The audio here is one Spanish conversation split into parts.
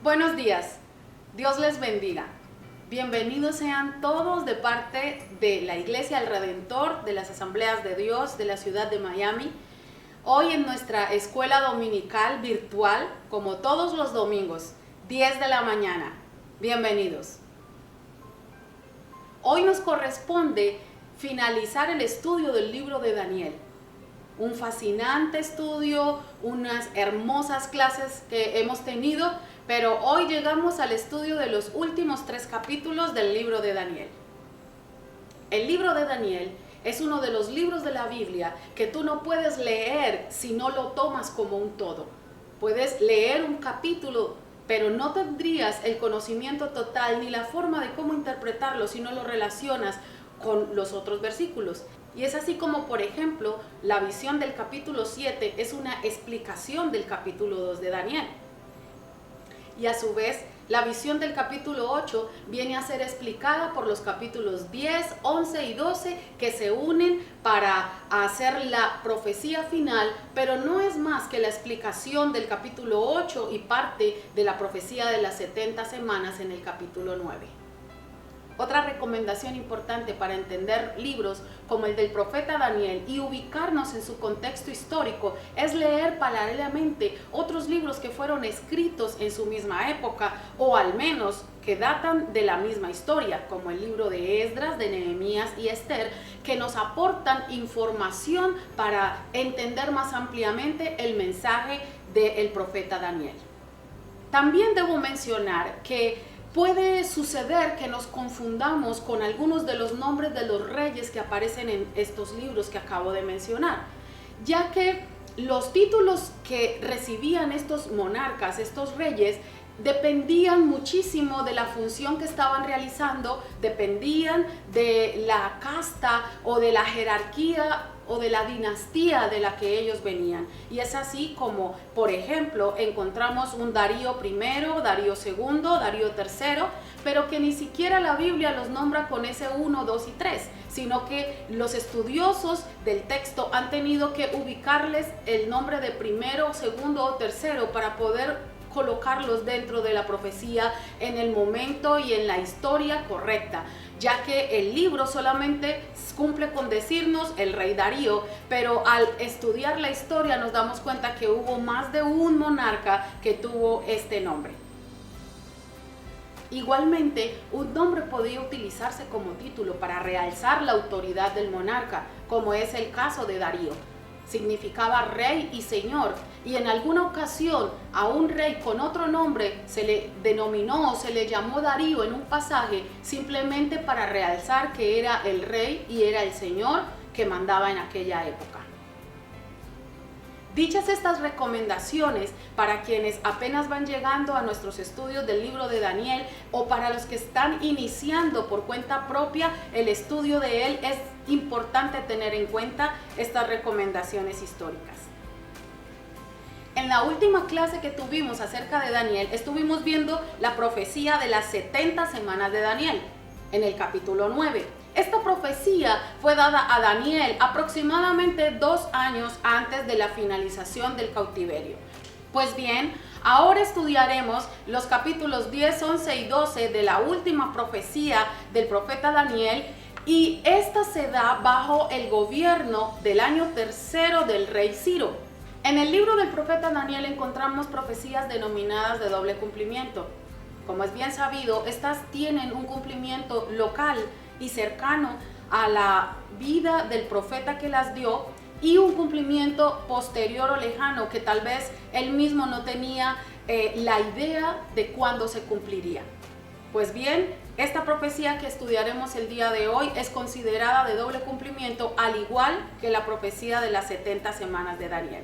Buenos días, Dios les bendiga. Bienvenidos sean todos de parte de la Iglesia del Redentor, de las Asambleas de Dios de la ciudad de Miami. Hoy en nuestra escuela dominical virtual, como todos los domingos, 10 de la mañana. Bienvenidos. Hoy nos corresponde finalizar el estudio del libro de Daniel. Un fascinante estudio, unas hermosas clases que hemos tenido, pero hoy llegamos al estudio de los últimos 3 capítulos del libro de Daniel. El libro de Daniel es uno de los libros de la Biblia que tú no puedes leer si no lo tomas como un todo. Puedes leer un capítulo, pero no tendrías el conocimiento total ni la forma de cómo interpretarlo si no lo relacionas con los otros versículos. Y es así como, por ejemplo, la visión del capítulo 7 es una explicación del capítulo 2 de Daniel. Y a su vez, la visión del capítulo 8 viene a ser explicada por los capítulos 10, 11 y 12 que se unen para hacer la profecía final, pero no es más que la explicación del capítulo 8 y parte de la profecía de las 70 semanas en el capítulo 9. Otra recomendación importante para entender libros como el del profeta Daniel y ubicarnos en su contexto histórico es leer paralelamente otros libros que fueron escritos en su misma época o al menos que datan de la misma historia, como el libro de Esdras, de Nehemías y Esther, que nos aportan información para entender más ampliamente el mensaje del profeta Daniel. También debo mencionar que puede suceder que nos confundamos con algunos de los nombres de los reyes que aparecen en estos libros que acabo de mencionar, ya que los títulos que recibían estos monarcas, estos reyes, dependían muchísimo de la función que estaban realizando, dependían de la casta o de la jerarquía o de la dinastía de la que ellos venían. Y es así como, por ejemplo, encontramos un Darío I, Darío II, Darío III, pero que ni siquiera la Biblia los nombra con ese 1, 2 y 3, sino que los estudiosos del texto han tenido que ubicarles el nombre de primero, segundo o tercero para poder colocarlos dentro de la profecía en el momento y en la historia correcta, ya que el libro solamente cumple con decirnos el rey Darío, pero al estudiar la historia nos damos cuenta que hubo más de un monarca que tuvo este nombre. Igualmente, un nombre podía utilizarse como título para realzar la autoridad del monarca, como es el caso de Darío. Significaba rey y señor, y en alguna ocasión a un rey con otro nombre se le denominó o se le llamó Darío en un pasaje simplemente para realzar que era el rey y era el señor que mandaba en aquella época. Dichas estas recomendaciones para quienes apenas van llegando a nuestros estudios del libro de Daniel o para los que están iniciando por cuenta propia el estudio de él, es importante tener en cuenta estas recomendaciones históricas. En la última clase que tuvimos acerca de Daniel, estuvimos viendo la profecía de las 70 semanas de Daniel, en el capítulo 9. Esta profecía fue dada a Daniel aproximadamente 2 años antes de la finalización del cautiverio. Pues bien, ahora estudiaremos los capítulos 10, 11 y 12 de la última profecía del profeta Daniel, y esta se da bajo el gobierno del año tercero del rey Ciro. En el libro del profeta Daniel encontramos profecías denominadas de doble cumplimiento. Como es bien sabido, estas tienen un cumplimiento local y cercano a la vida del profeta que las dio, y un cumplimiento posterior o lejano que tal vez él mismo no tenía la idea de cuándo se cumpliría. Pues bien, esta profecía que estudiaremos el día de hoy es considerada de doble cumplimiento, al igual que la profecía de las 70 semanas de Daniel.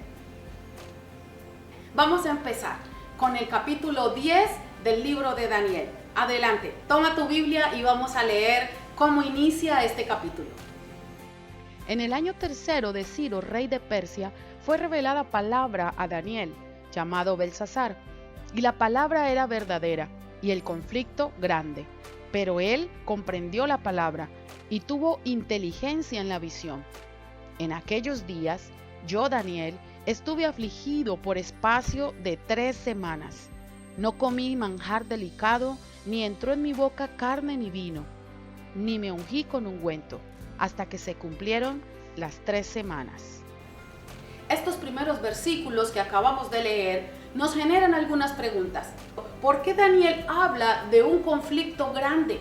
Vamos a empezar con el capítulo 10 del libro de Daniel. Adelante, toma tu Biblia y vamos a leer cómo inicia este capítulo. En el año tercero de Ciro, rey de Persia, fue revelada palabra a Daniel, llamado Belsasar, y la palabra era verdadera, y el conflicto grande. Pero él comprendió la palabra, y tuvo inteligencia en la visión. En aquellos días, yo, Daniel, estuve afligido por espacio de 3 semanas. No comí manjar delicado, ni entró en mi boca carne ni vino, ni me ungí con ungüento, hasta que se cumplieron las 3 semanas. Estos primeros versículos que acabamos de leer nos generan algunas preguntas. ¿Por qué Daniel habla de un conflicto grande,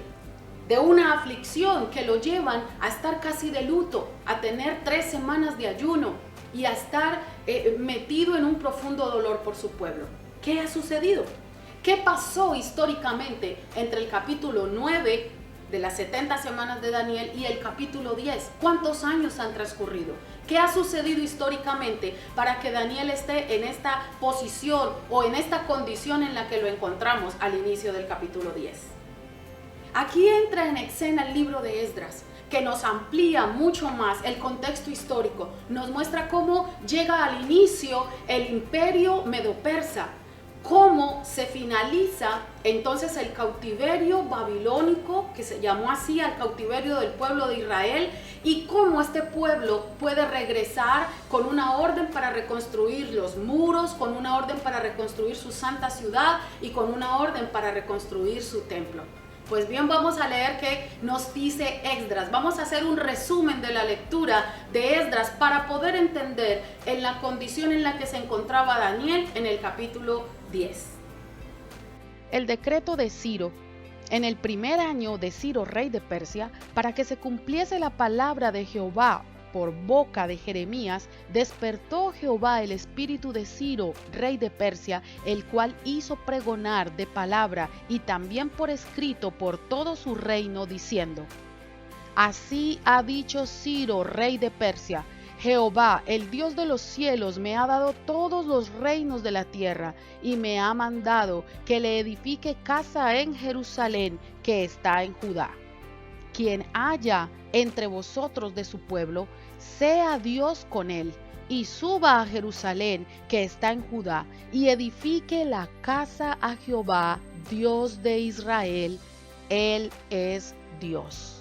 de una aflicción que lo llevan a estar casi de luto, a tener 3 semanas de ayuno y a estar metido en un profundo dolor por su pueblo? ¿Qué ha sucedido? ¿Qué pasó históricamente entre el capítulo 9 de las 70 semanas de Daniel y el capítulo 10? ¿Cuántos años han transcurrido? ¿Qué ha sucedido históricamente para que Daniel esté en esta posición o en esta condición en la que lo encontramos al inicio del capítulo 10? Aquí entra en escena el libro de Esdras, que nos amplía mucho más el contexto histórico, nos muestra cómo llega al inicio el imperio medo-persa, cómo se finaliza entonces el cautiverio babilónico, que se llamó así al cautiverio del pueblo de Israel, y cómo este pueblo puede regresar con una orden para reconstruir los muros, con una orden para reconstruir su santa ciudad y con una orden para reconstruir su templo. Pues bien, vamos a leer qué nos dice Esdras. Vamos a hacer un resumen de la lectura de Esdras para poder entender en la condición en la que se encontraba Daniel en el capítulo 10. El decreto de Ciro, en el primer año de Ciro, rey de Persia, para que se cumpliese la palabra de Jehová por boca de Jeremías, despertó Jehová el espíritu de Ciro, rey de Persia, el cual hizo pregonar de palabra y también por escrito por todo su reino, diciendo: Así ha dicho Ciro, rey de Persia: Jehová, el Dios de los cielos, me ha dado todos los reinos de la tierra, y me ha mandado que le edifique casa en Jerusalén, que está en Judá. Quien haya entre vosotros de su pueblo, sea Dios con él, y suba a Jerusalén, que está en Judá, y edifique la casa a Jehová, Dios de Israel. Él es Dios.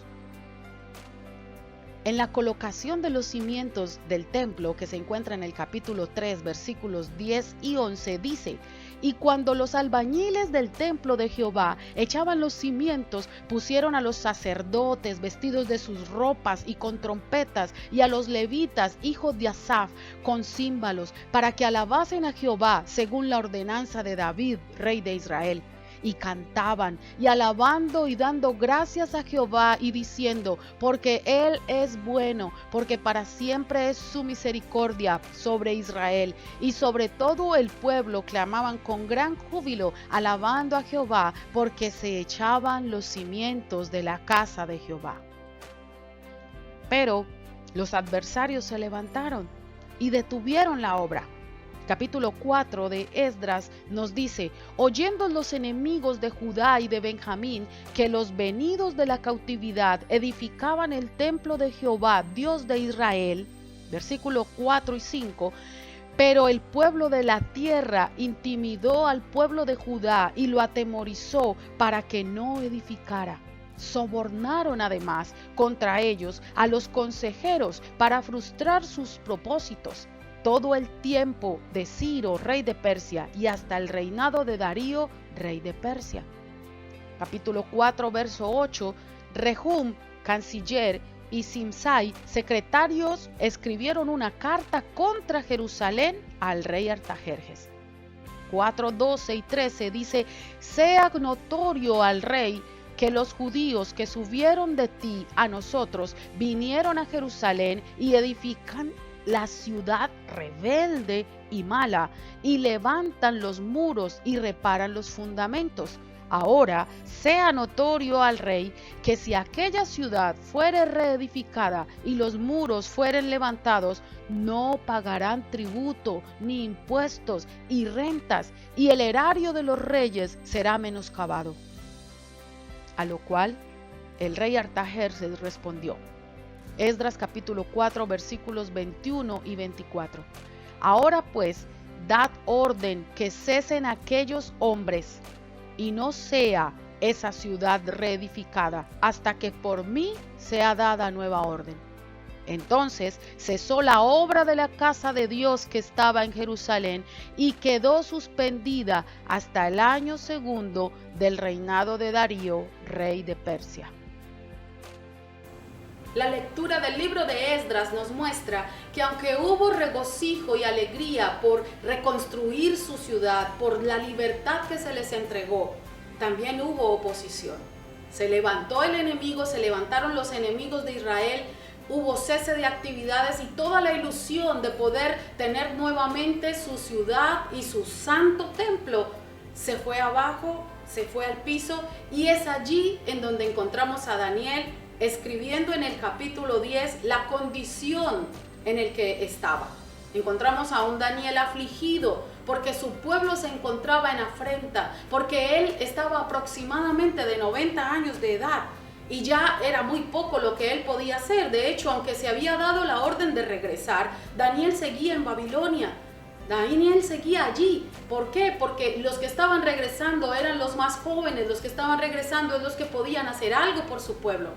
En la colocación de los cimientos del templo, que se encuentra en el capítulo 3, versículos 10 y 11, dice: Y cuando los albañiles del templo de Jehová echaban los cimientos, pusieron a los sacerdotes vestidos de sus ropas y con trompetas, y a los levitas, hijos de Asaf, con címbalos, para que alabasen a Jehová según la ordenanza de David, rey de Israel. Y cantaban, y alabando y dando gracias a Jehová, y diciendo: Porque Él es bueno, porque para siempre es su misericordia sobre Israel. Y sobre todo el pueblo clamaban con gran júbilo, alabando a Jehová, porque se echaban los cimientos de la casa de Jehová. Pero los adversarios se levantaron y detuvieron la obra. Capítulo 4 de Esdras nos dice: Oyendo los enemigos de Judá y de Benjamín que los venidos de la cautividad edificaban el templo de Jehová, Dios de Israel, versículos 4 y 5, pero el pueblo de la tierra intimidó al pueblo de Judá y lo atemorizó para que no edificara. Sobornaron además contra ellos a los consejeros para frustrar sus propósitos. Todo el tiempo de Ciro, rey de Persia, y hasta el reinado de Darío, rey de Persia. Capítulo 4, verso 8, Rehum, canciller, y Simsai, secretarios, escribieron una carta contra Jerusalén al rey Artajerjes. 4, 12 y 13 dice: Sea notorio al rey que los judíos que subieron de ti a nosotros vinieron a Jerusalén y edifican la ciudad rebelde y mala, y levantan los muros y reparan los fundamentos. Ahora sea notorio al rey que si aquella ciudad fuere reedificada y los muros fueren levantados, no pagarán tributo ni impuestos y rentas, y el erario de los reyes será menoscabado. A lo cual el rey Artajerjes respondió. Esdras capítulo 4 versículos 21 y 24. Ahora pues, dad orden que cesen aquellos hombres, y no sea esa ciudad reedificada, hasta que por mí sea dada nueva orden. Entonces cesó la obra de la casa de Dios que estaba en Jerusalén y quedó suspendida hasta el año segundo del reinado de Darío, rey de Persia. La lectura del libro de Esdras nos muestra que aunque hubo regocijo y alegría por reconstruir su ciudad, por la libertad que se les entregó, también hubo oposición. Se levantó el enemigo, se levantaron los enemigos de Israel, hubo cese de actividades y toda la ilusión de poder tener nuevamente su ciudad y su santo templo se fue abajo, se fue al piso, y es allí en donde encontramos a Daniel escribiendo en el capítulo 10 la condición en el que estaba. Encontramos a un Daniel afligido porque su pueblo se encontraba en afrenta, porque él estaba aproximadamente de 90 años de edad y ya era muy poco lo que él podía hacer. De hecho, aunque se había dado la orden de regresar, Daniel seguía en Babilonia. Daniel seguía allí. ¿Por qué? Porque los que estaban regresando eran los más jóvenes, los que estaban regresando es los que podían hacer algo por su pueblo.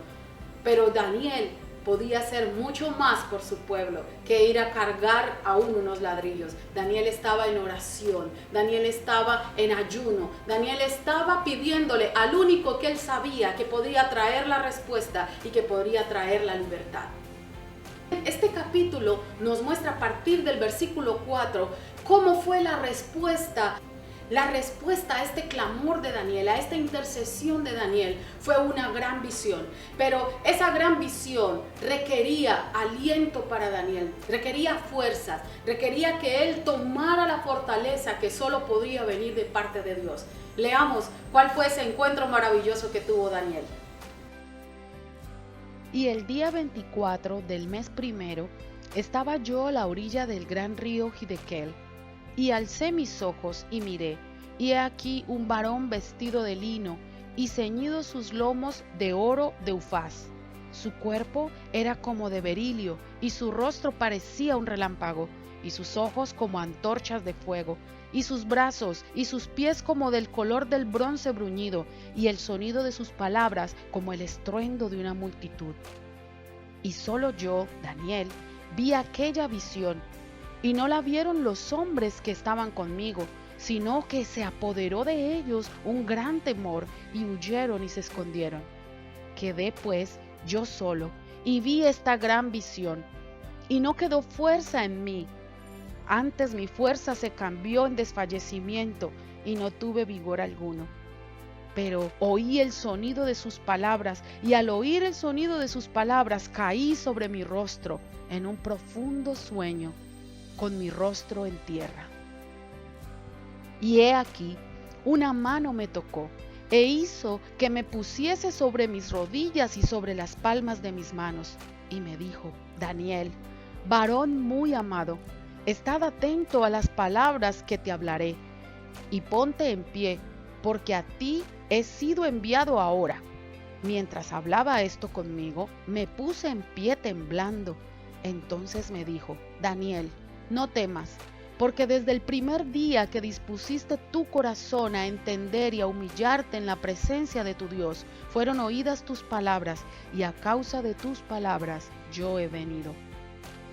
Pero Daniel podía hacer mucho más por su pueblo que ir a cargar aún unos ladrillos. Daniel estaba en oración, Daniel estaba en ayuno, Daniel estaba pidiéndole al único que él sabía que podría traer la respuesta y que podría traer la libertad. Este capítulo nos muestra a partir del versículo 4 cómo fue la respuesta. La respuesta a este clamor de Daniel, a esta intercesión de Daniel, fue una gran visión. Pero esa gran visión requería aliento para Daniel, requería fuerzas, requería que él tomara la fortaleza que solo podía venir de parte de Dios. Leamos cuál fue ese encuentro maravilloso que tuvo Daniel. Y el día 24 del mes primero, estaba yo a la orilla del gran río Hiddekel, y alcé mis ojos y miré, y he aquí un varón vestido de lino, y ceñidos sus lomos de oro de Ufaz. Su cuerpo era como de berilio, y su rostro parecía un relámpago, y sus ojos como antorchas de fuego, y sus brazos y sus pies como del color del bronce bruñido, y el sonido de sus palabras como el estruendo de una multitud. Y solo yo, Daniel, vi aquella visión, y no la vieron los hombres que estaban conmigo, sino que se apoderó de ellos un gran temor, y huyeron y se escondieron. Quedé pues yo solo, y vi esta gran visión, y no quedó fuerza en mí. Antes mi fuerza se cambió en desfallecimiento, y no tuve vigor alguno. Pero oí el sonido de sus palabras, y al oír el sonido de sus palabras caí sobre mi rostro en un profundo sueño, con mi rostro en tierra. Y he aquí, una mano me tocó, e hizo que me pusiese sobre mis rodillas y sobre las palmas de mis manos, y me dijo: Daniel, varón muy amado, estad atento a las palabras que te hablaré, y ponte en pie, porque a ti he sido enviado ahora. Mientras hablaba esto conmigo, me puse en pie temblando. Entonces me dijo: Daniel, no temas, porque desde el primer día que dispusiste tu corazón a entender y a humillarte en la presencia de tu Dios, fueron oídas tus palabras, y a causa de tus palabras yo he venido.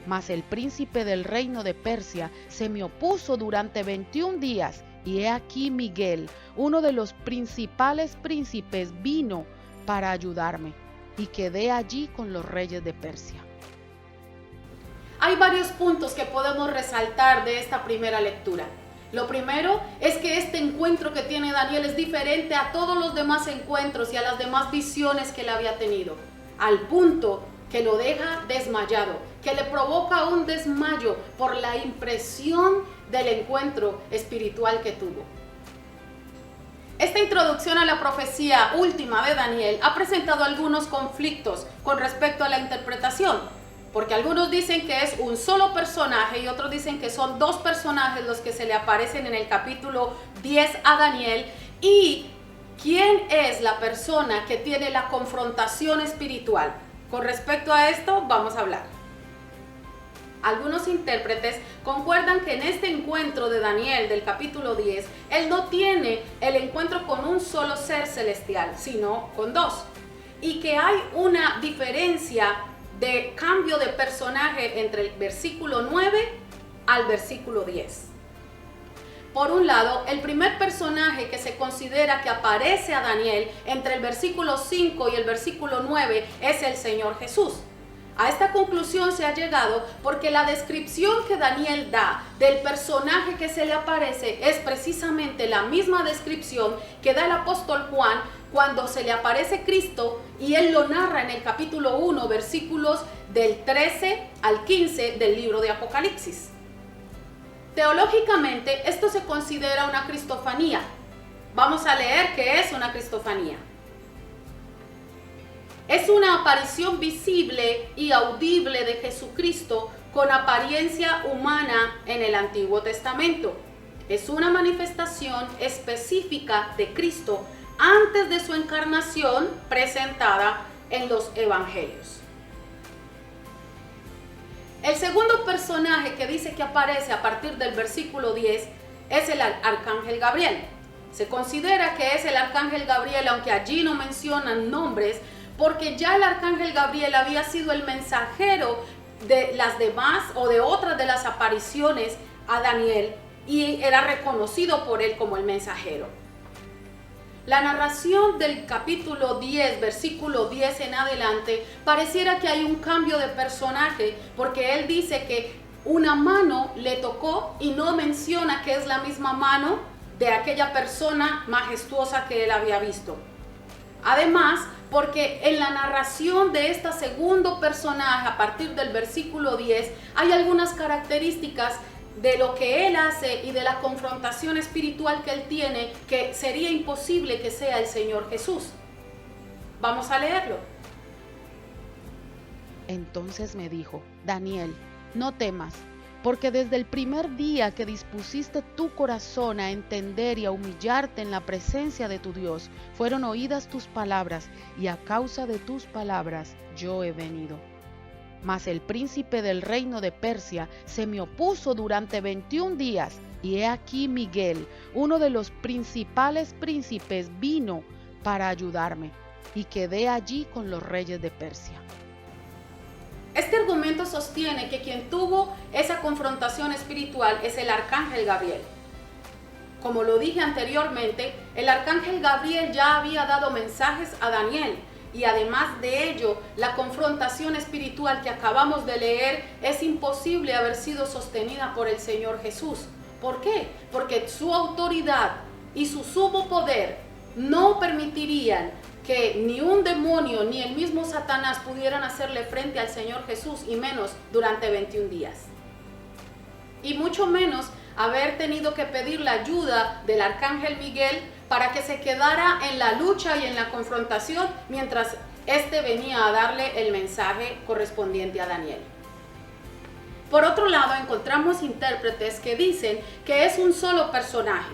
Mas el príncipe del reino de Persia se me opuso durante 21 días, y he aquí Miguel, uno de los principales príncipes, vino para ayudarme, y quedé allí con los reyes de Persia. Hay varios puntos que podemos resaltar de esta primera lectura. Lo primero es que este encuentro que tiene Daniel es diferente a todos los demás encuentros y a las demás visiones que él había tenido, al punto que lo deja desmayado, que le provoca un desmayo por la impresión del encuentro espiritual que tuvo. Esta introducción a la profecía última de Daniel ha presentado algunos conflictos con respecto a la interpretación, porque algunos dicen que es un solo personaje y otros dicen que son dos personajes los que se le aparecen en el capítulo 10 a Daniel. ¿Y quién es la persona que tiene la confrontación espiritual? Con respecto a esto vamos a hablar. Algunos intérpretes concuerdan que en este encuentro de Daniel del capítulo 10, él no tiene el encuentro con un solo ser celestial, sino con dos. Y que hay una diferencia de cambio de personaje entre el versículo 9 al versículo 10. Por un lado, el primer personaje que se considera que aparece a Daniel entre el versículo 5 y el versículo 9 es el Señor Jesús. A esta conclusión se ha llegado porque la descripción que Daniel da del personaje que se le aparece es precisamente la misma descripción que da el apóstol Juan cuando se le aparece Cristo, y él lo narra en el capítulo 1, versículos del 13 al 15 del libro de Apocalipsis. Teológicamente, esto se considera una cristofanía. Vamos a leer qué es una cristofanía. Es una aparición visible y audible de Jesucristo con apariencia humana en el Antiguo Testamento. Es una manifestación específica de Cristo antes de su encarnación presentada en los Evangelios. El segundo personaje que dice que aparece a partir del versículo 10 es el arcángel Gabriel. Se considera que es el arcángel Gabriel, aunque allí no mencionan nombres, porque ya el arcángel Gabriel había sido el mensajero de las demás o de otras de las apariciones a Daniel y era reconocido por él como el mensajero. La narración del capítulo 10, versículo 10 en adelante, pareciera que hay un cambio de personaje, porque él dice que una mano le tocó y no menciona que es la misma mano de aquella persona majestuosa que él había visto. Además, porque en la narración de este segundo personaje, a partir del versículo 10, hay algunas características de lo que él hace y de la confrontación espiritual que él tiene, que sería imposible que sea el Señor Jesús. Vamos a leerlo. Entonces me dijo: Daniel, no temas, porque desde el primer día que dispusiste tu corazón a entender y a humillarte en la presencia de tu Dios, fueron oídas tus palabras, y a causa de tus palabras yo he venido. Mas el príncipe del reino de Persia se me opuso durante 21 días, y he aquí Miguel, uno de los principales príncipes, vino para ayudarme, y quedé allí con los reyes de Persia. Este argumento sostiene que quien tuvo esa confrontación espiritual es el arcángel Gabriel. Como lo dije anteriormente, el arcángel Gabriel ya había dado mensajes a Daniel, y además de ello, la confrontación espiritual que acabamos de leer es imposible haber sido sostenida por el Señor Jesús. ¿Por qué? Porque su autoridad y su sumo poder no permitirían que ni un demonio ni el mismo Satanás pudieran hacerle frente al Señor Jesús, y menos durante 21 días. Y mucho menos haber tenido que pedir la ayuda del arcángel Miguel para que se quedara en la lucha y en la confrontación mientras éste venía a darle el mensaje correspondiente a Daniel. Por otro lado, encontramos intérpretes que dicen que es un solo personaje,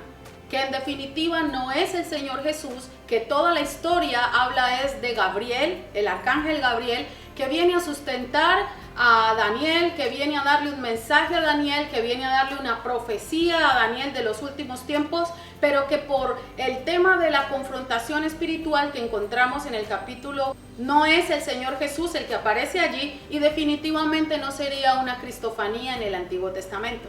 que en definitiva no es el Señor Jesús, que toda la historia habla es de Gabriel, el arcángel Gabriel, que viene a sustentar a Daniel, que viene a darle un mensaje a Daniel, que viene a darle una profecía a Daniel de los últimos tiempos, pero que por el tema de la confrontación espiritual que encontramos en el capítulo, no es el Señor Jesús el que aparece allí, y definitivamente no sería una cristofanía en el Antiguo Testamento.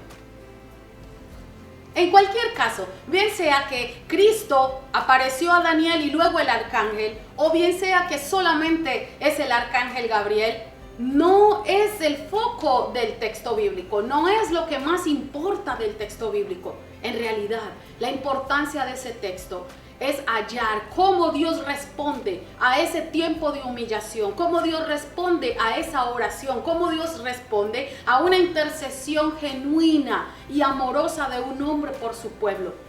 En cualquier caso, bien sea que Cristo apareció a Daniel y luego el arcángel, o bien sea que solamente es el arcángel Gabriel, no es el foco del texto bíblico, no es lo que más importa del texto bíblico. En realidad, la importancia de ese texto es hallar cómo Dios responde a ese tiempo de humillación, cómo Dios responde a esa oración, cómo Dios responde a una intercesión genuina y amorosa de un hombre por su pueblo.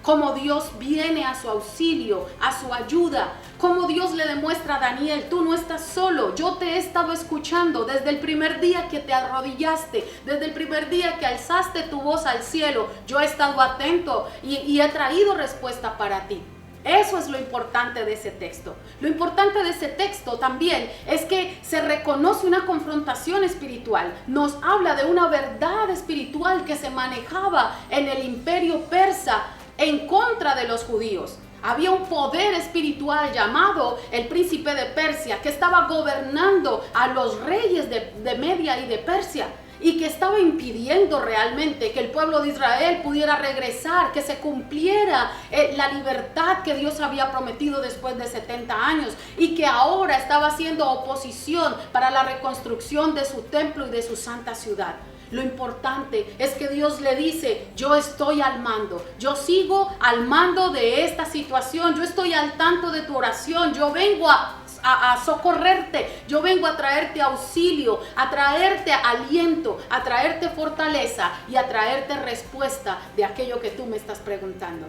Cómo Dios viene a su auxilio, a su ayuda. Cómo Dios le demuestra a Daniel: tú no estás solo, yo te he estado escuchando desde el primer día que te arrodillaste, desde el primer día que alzaste tu voz al cielo. Yo he estado atento y he traído respuesta para ti. Eso es lo importante de ese texto. Lo importante de ese texto también es que se reconoce una confrontación espiritual. Nos habla de una verdad espiritual que se manejaba en el imperio persa en contra de los judíos. Había un poder espiritual llamado el príncipe de Persia que estaba gobernando a los reyes de Media y de Persia y que estaba impidiendo realmente que el pueblo de Israel pudiera regresar, que se cumpliera la libertad que Dios había prometido después de 70 años y que ahora estaba haciendo oposición para la reconstrucción de su templo y de su santa ciudad. Lo importante es que Dios le dice, yo estoy al mando, yo sigo al mando de esta situación, yo estoy al tanto de tu oración, yo vengo a socorrerte, yo vengo a traerte auxilio, a traerte aliento, a traerte fortaleza y a traerte respuesta de aquello que tú me estás preguntando.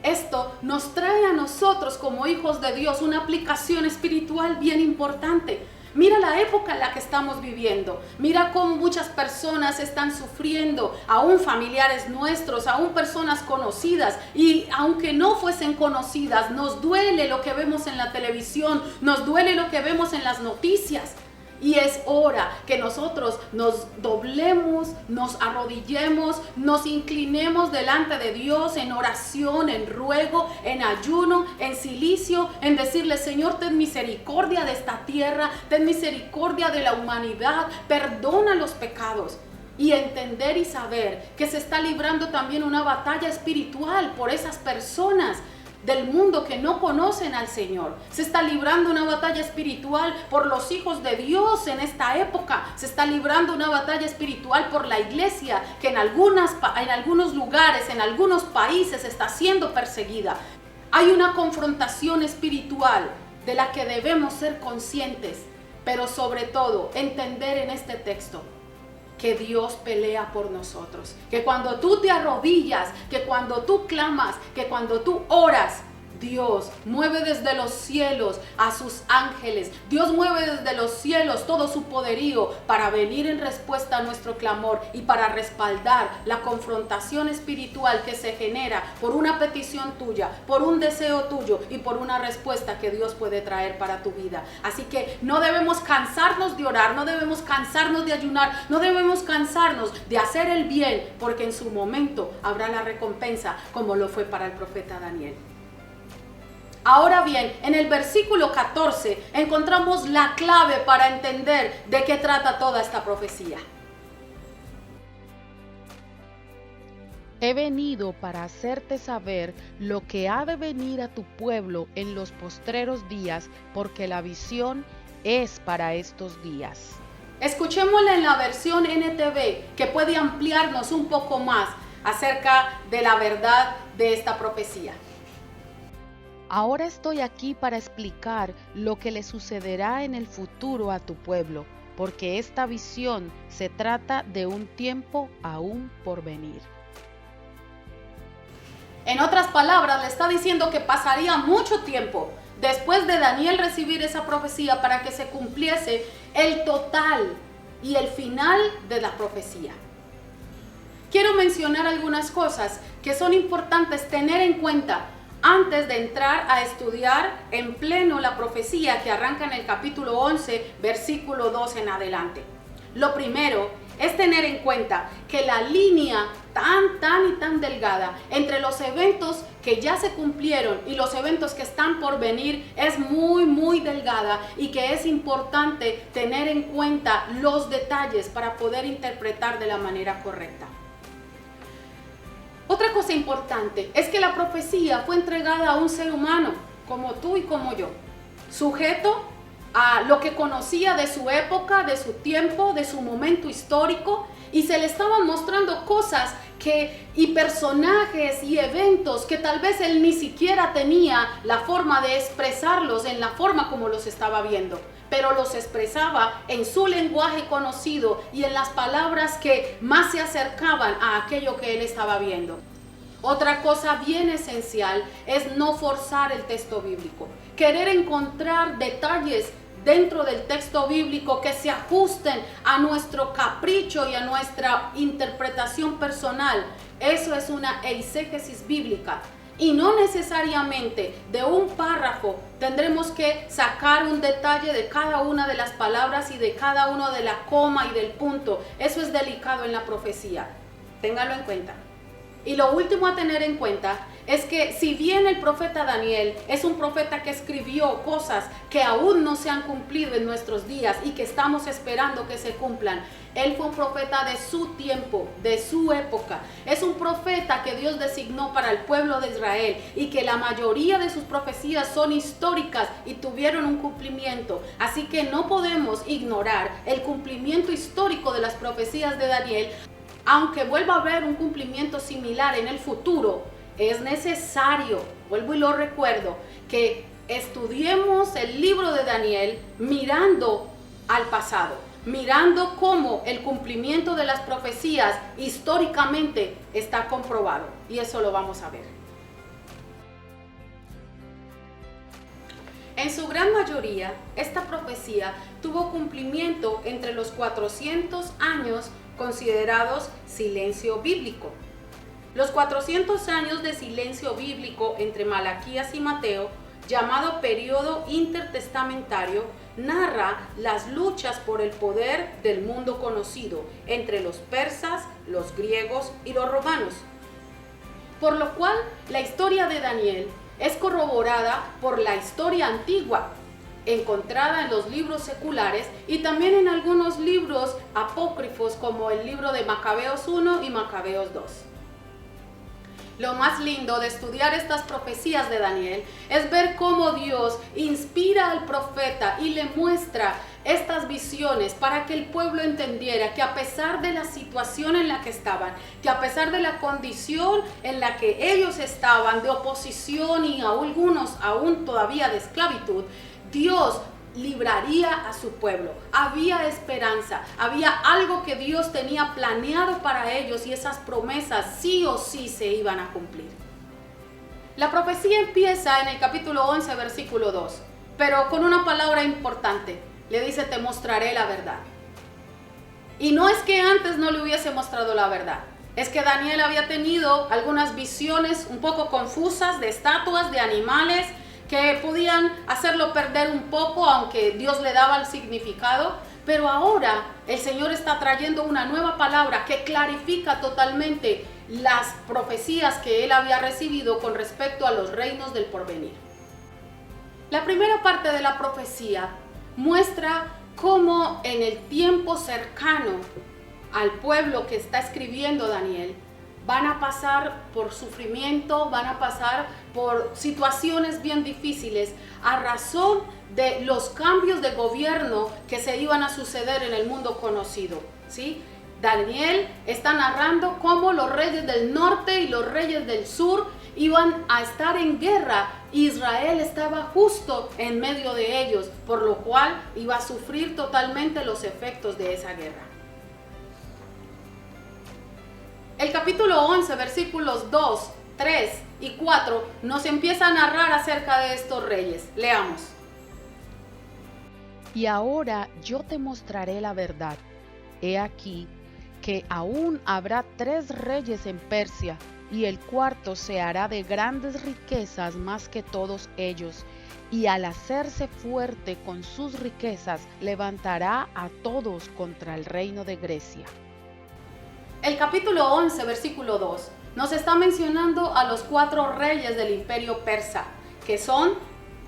Esto nos trae a nosotros como hijos de Dios una aplicación espiritual bien importante. Mira la época en la que estamos viviendo. Mira cómo muchas personas están sufriendo, aún familiares nuestros, aún personas conocidas. Y aunque no fuesen conocidas, nos duele lo que vemos en la televisión, nos duele lo que vemos en las noticias. Y es hora que nosotros nos doblemos, nos arrodillemos, nos inclinemos delante de Dios en oración, en ruego, en ayuno, en cilicio, en decirle, Señor, ten misericordia de esta tierra, ten misericordia de la humanidad, perdona los pecados. Y entender y saber que se está librando también una batalla espiritual por esas personas del mundo que no conocen al Señor. Se está librando una batalla espiritual por los hijos de Dios en esta época. Se está librando una batalla espiritual por la iglesia que en algunos lugares, en algunos países está siendo perseguida. Hay una confrontación espiritual de la que debemos ser conscientes, pero sobre todo entender en este texto que Dios pelea por nosotros, que cuando tú te arrodillas, que cuando tú clamas, que cuando tú oras, Dios mueve desde los cielos a sus ángeles. Dios mueve desde los cielos todo su poderío para venir en respuesta a nuestro clamor y para respaldar la confrontación espiritual que se genera por una petición tuya, por un deseo tuyo y por una respuesta que Dios puede traer para tu vida. Así que no debemos cansarnos de orar, no debemos cansarnos de ayunar, no debemos cansarnos de hacer el bien, porque en su momento habrá la recompensa, como lo fue para el profeta Daniel. Ahora bien, en el versículo 14 encontramos la clave para entender de qué trata toda esta profecía. He venido para hacerte saber lo que ha de venir a tu pueblo en los postreros días, porque la visión es para estos días. Escuchémosla en la versión NTV, que puede ampliarnos un poco más acerca de la verdad de esta profecía. Ahora estoy aquí para explicar lo que le sucederá en el futuro a tu pueblo, porque esta visión se trata de un tiempo aún por venir. En otras palabras, le está diciendo que pasaría mucho tiempo después de Daniel recibir esa profecía para que se cumpliese el total y el final de la profecía. Quiero mencionar algunas cosas que son importantes tener en cuenta antes de entrar a estudiar en pleno la profecía que arranca en el capítulo 11, versículo 2 en adelante. Lo primero es tener en cuenta que la línea tan delgada entre los eventos que ya se cumplieron y los eventos que están por venir es muy delgada, y que es importante tener en cuenta los detalles para poder interpretar de la manera correcta. Otra cosa importante es que la profecía fue entregada a un ser humano, como tú y como yo, sujeto a lo que conocía de su época, de su tiempo, de su momento histórico, y se le estaban mostrando cosas y personajes y eventos que tal vez él ni siquiera tenía la forma de expresarlos en la forma como los estaba viendo, pero los expresaba en su lenguaje conocido y en las palabras que más se acercaban a aquello que él estaba viendo. Otra cosa bien esencial es no forzar el texto bíblico, querer encontrar detalles dentro del texto bíblico que se ajusten a nuestro capricho y a nuestra interpretación personal. Eso es una eisegesis bíblica. Y no necesariamente de un párrafo tendremos que sacar un detalle de cada una de las palabras y de cada uno de la coma y del punto. Eso es delicado en la profecía. Téngalo en cuenta. Y lo último a tener en cuenta es que si bien el profeta Daniel es un profeta que escribió cosas que aún no se han cumplido en nuestros días y que estamos esperando que se cumplan, él fue un profeta de su tiempo, de su época. Es un profeta que Dios designó para el pueblo de Israel y que la mayoría de sus profecías son históricas y tuvieron un cumplimiento. Así que no podemos ignorar el cumplimiento histórico de las profecías de Daniel. Aunque vuelva a haber un cumplimiento similar en el futuro, es necesario, vuelvo y lo recuerdo, que estudiemos el libro de Daniel mirando al pasado, mirando cómo el cumplimiento de las profecías históricamente está comprobado. Y eso lo vamos a ver. En su gran mayoría, esta profecía tuvo cumplimiento entre los 400 años considerados silencio bíblico. Los 400 años de silencio bíblico entre Malaquías y Mateo, llamado periodo intertestamentario, narra las luchas por el poder del mundo conocido entre los persas, los griegos y los romanos. Por lo cual, la historia de Daniel es corroborada por la historia antigua, encontrada en los libros seculares y también en algunos libros apócrifos como el libro de Macabeos 1 y Macabeos 2. Lo más lindo de estudiar estas profecías de Daniel es ver cómo Dios inspira al profeta y le muestra estas visiones para que el pueblo entendiera que a pesar de la situación en la que estaban, que a pesar de la condición en la que ellos estaban de oposición y algunos aún todavía de esclavitud, Dios libraría a su pueblo. Había esperanza, había algo que Dios tenía planeado para ellos y esas promesas sí o sí se iban a cumplir. La profecía empieza en el capítulo 11, versículo 2, pero con una palabra importante. Le dice: te mostraré la verdad. Y no es que antes no le hubiese mostrado la verdad, es que Daniel había tenido algunas visiones un poco confusas de estatuas, de animales, que podían hacerlo perder un poco, aunque Dios le daba el significado. Pero ahora el Señor está trayendo una nueva palabra que clarifica totalmente las profecías que él había recibido con respecto a los reinos del porvenir. La primera parte de la profecía muestra cómo en el tiempo cercano al pueblo que está escribiendo Daniel, van a pasar por sufrimiento, van a pasar por situaciones bien difíciles a razón de los cambios de gobierno que se iban a suceder en el mundo conocido, ¿sí? Daniel está narrando cómo los reyes del norte y los reyes del sur iban a estar en guerra. Israel estaba justo en medio de ellos, por lo cual iba a sufrir totalmente los efectos de esa guerra. El capítulo 11, versículos 2, 3 y 4 nos empieza a narrar acerca de estos reyes. Leamos. Y ahora yo te mostraré la verdad. He aquí que aún habrá 3 reyes en Persia, y el cuarto se hará de grandes riquezas más que todos ellos, y al hacerse fuerte con sus riquezas, levantará a todos contra el reino de Grecia. El capítulo 11, versículo 2, nos está mencionando a los 4 reyes del imperio persa, que son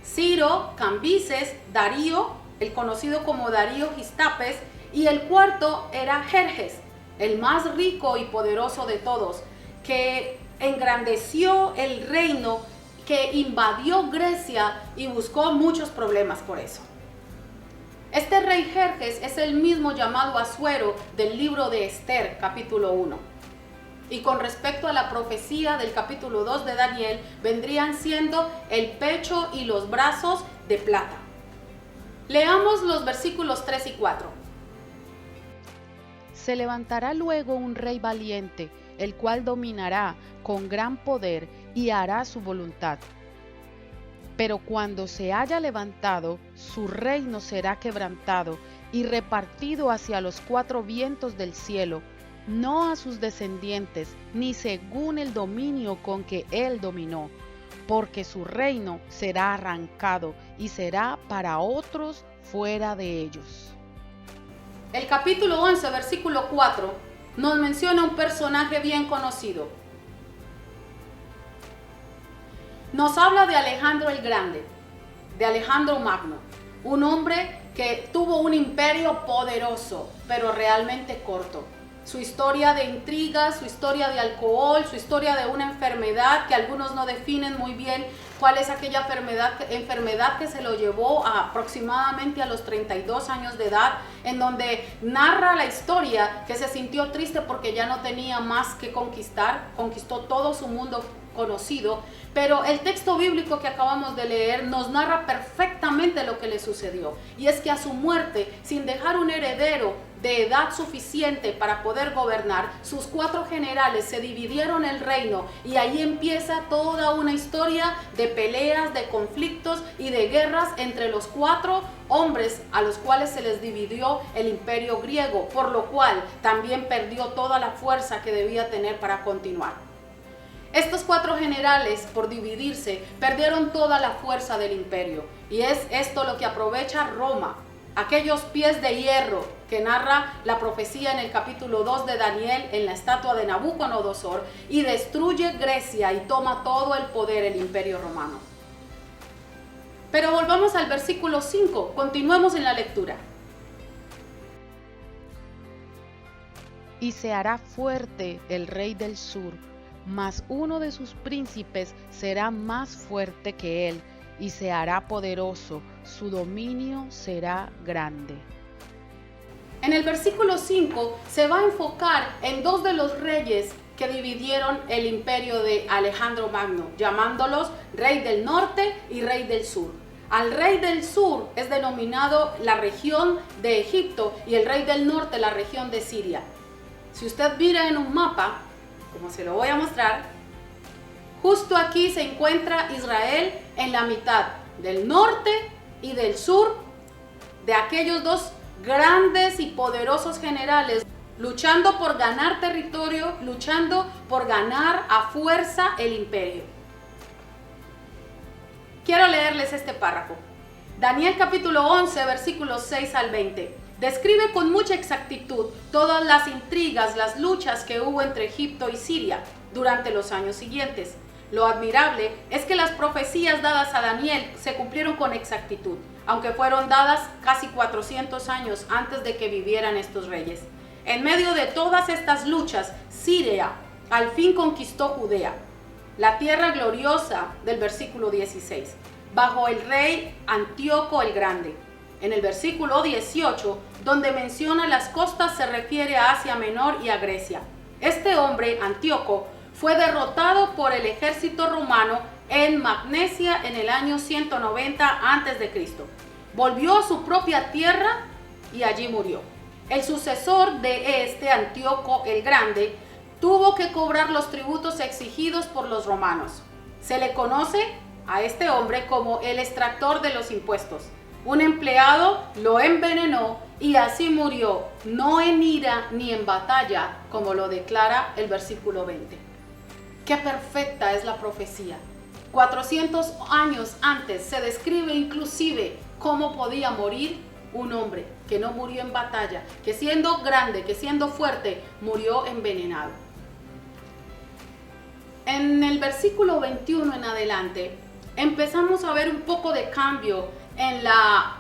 Ciro, Cambises, Darío, el conocido como Darío Gistapes, y el cuarto era Jerjes, el más rico y poderoso de todos, que engrandeció el reino, que invadió Grecia y buscó muchos problemas por eso. Este rey Jerjes es el mismo llamado Asuero del libro de Esther, capítulo 1. Y con respecto a la profecía del capítulo 2 de Daniel, vendrían siendo el pecho y los brazos de plata. Leamos los versículos 3 y 4. Se levantará luego un rey valiente, el cual dominará con gran poder y hará su voluntad. Pero cuando se haya levantado, su reino será quebrantado y repartido hacia los 4 vientos del cielo, no a sus descendientes, ni según el dominio con que él dominó, porque su reino será arrancado y será para otros fuera de ellos. El capítulo 11, versículo 4, nos menciona un personaje bien conocido. nos habla de Alejandro el Grande, de Alejandro Magno, un hombre que tuvo un imperio poderoso, pero realmente corto. Su historia de intrigas, su historia de alcohol, su historia de una enfermedad que algunos no definen muy bien cuál es aquella enfermedad que se lo llevó aproximadamente a los 32 años de edad, en donde narra la historia que se sintió triste porque ya no tenía más que conquistar, conquistó todo su mundo conocido, pero el texto bíblico que acabamos de leer nos narra perfectamente lo que le sucedió, y es que a su muerte, sin dejar un heredero de edad suficiente para poder gobernar, sus 4 generales se dividieron el reino, y ahí empieza toda una historia de peleas, de conflictos y de guerras entre los 4 hombres a los cuales se les dividió el imperio griego, por lo cual también perdió toda la fuerza que debía tener para continuar. Estos 4 generales, por dividirse, perdieron toda la fuerza del imperio, y es esto lo que aprovecha Roma, aquellos pies de hierro que narra la profecía en el capítulo 2 de Daniel en la estatua de Nabucodonosor, y destruye Grecia y toma todo el poder el imperio romano. Pero volvamos al versículo 5, continuemos en la lectura. Y se hará fuerte el rey del sur, mas uno de sus príncipes será más fuerte que él, y se hará poderoso, su dominio será grande. En el versículo 5 se va a enfocar en 2 de los reyes que dividieron el imperio de Alejandro Magno, llamándolos rey del norte y rey del sur. Al rey del sur es denominado la región de Egipto, y el rey del norte la región de Siria. Si usted mira en un mapa, como se lo voy a mostrar, justo aquí se encuentra Israel en la mitad del norte y del sur de aquellos 2 grandes y poderosos generales, luchando por ganar territorio, luchando por ganar a fuerza el imperio. Quiero leerles este párrafo. Daniel capítulo 11, versículos 6 al 20. Describe con mucha exactitud todas las intrigas, las luchas que hubo entre Egipto y Siria durante los años siguientes. Lo admirable es que las profecías dadas a Daniel se cumplieron con exactitud, aunque fueron dadas casi 400 años antes de que vivieran estos reyes. En medio de todas estas luchas, Siria al fin conquistó Judea, la tierra gloriosa del versículo 16, bajo el rey Antíoco el Grande. En el versículo 18, donde menciona las costas, se refiere a Asia Menor y a Grecia. Este hombre, Antíoco, fue derrotado por el ejército romano en Magnesia en el año 190 a.C. Volvió a su propia tierra y allí murió. El sucesor de este, Antíoco el Grande, tuvo que cobrar los tributos exigidos por los romanos. Se le conoce a este hombre como el extractor de los impuestos. Un empleado lo envenenó y así murió, no en ira ni en batalla, como lo declara el versículo 20. ¡Qué perfecta es la profecía! 400 años antes se describe inclusive cómo podía morir un hombre que no murió en batalla, que siendo grande, que siendo fuerte, murió envenenado. En el versículo 21 en adelante, empezamos a ver un poco de cambio en la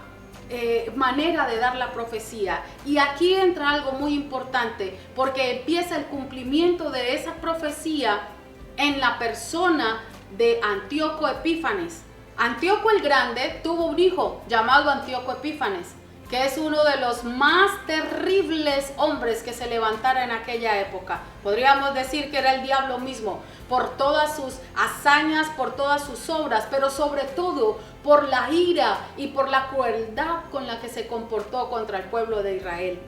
manera de dar la profecía, y aquí entra algo muy importante, porque empieza el cumplimiento de esa profecía en la persona de Antíoco Epífanes. Antíoco el Grande tuvo un hijo llamado Antíoco Epífanes, que es uno de los más terribles hombres que se levantara en aquella época. Podríamos decir que era el diablo mismo, por todas sus hazañas, por todas sus obras, pero sobre todo por la ira y por la crueldad con la que se comportó contra el pueblo de Israel.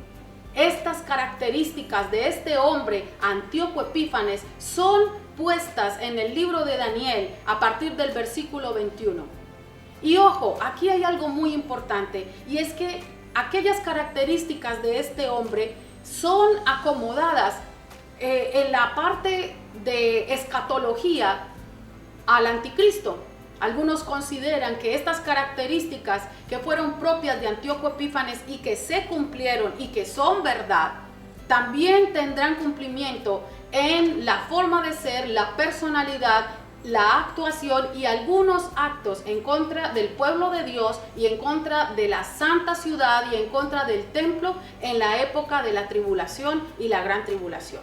Estas características de este hombre, Antíoco Epífanes, son puestas en el libro de Daniel a partir del versículo 21. Y ojo, aquí hay algo muy importante, y es que aquellas características de este hombre son acomodadas en la parte de escatología al anticristo. Algunos consideran que estas características que fueron propias de Antíoco Epífanes y que se cumplieron y que son verdad, también tendrán cumplimiento en la forma de ser, la personalidad la actuación y algunos actos en contra del pueblo de Dios y en contra de la santa ciudad y en contra del templo en la época de la tribulación y la gran tribulación.